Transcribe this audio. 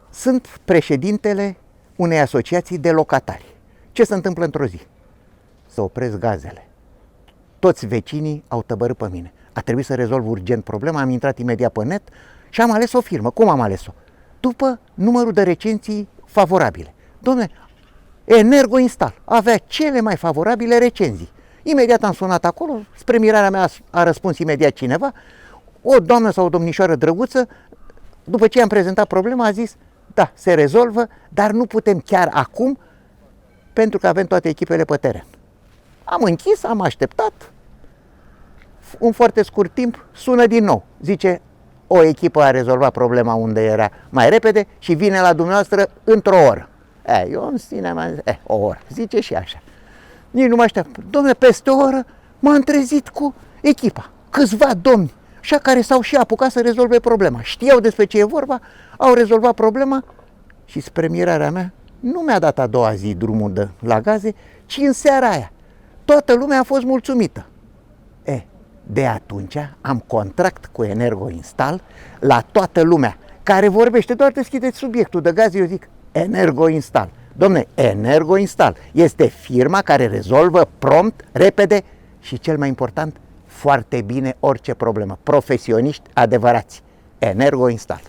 Sunt președintele unei asociații de locatari. Ce se întâmplă într-o zi? Să opresc gazele. Toți vecinii au tăbărât pe mine. A trebuit să rezolv urgent problema, am intrat imediat pe net și am ales o firmă. Cum am ales-o? După numărul de recenzii favorabile. Dom'le, Energoinstal avea cele mai favorabile recenzii. Imediat am sunat acolo, spre mirarea mea a răspuns imediat cineva, o doamnă sau o domnișoară drăguță. După ce am prezentat problema, a zis, da, se rezolvă, dar nu putem chiar acum, pentru că avem toate echipele pe teren. Am închis, am așteptat, în foarte scurt timp sună din nou, zice, o echipă a rezolvat problema unde era mai repede și vine la dumneavoastră într-o oră. Eu în sine m-am zis, o oră, zice și așa. Nici nu mă aștept. Dom'le, peste o oră m-am trezit cu echipa, câțiva domni, așa care s-au și apucat să rezolve problema. Știau despre ce e vorba, au rezolvat problema și spre mirarea mea nu mi-a dat a doua zi drumul la gaze, ci în seara aia. Toată lumea a fost mulțumită. De atunci am contract cu Energoinstal la toată lumea care vorbește, doar deschideți subiectul de gaze, eu zic Energoinstal. Dom'le, Energoinstal este firma care rezolvă prompt, repede și cel mai important, foarte bine orice problemă. Profesioniști adevărați. Energoinstal.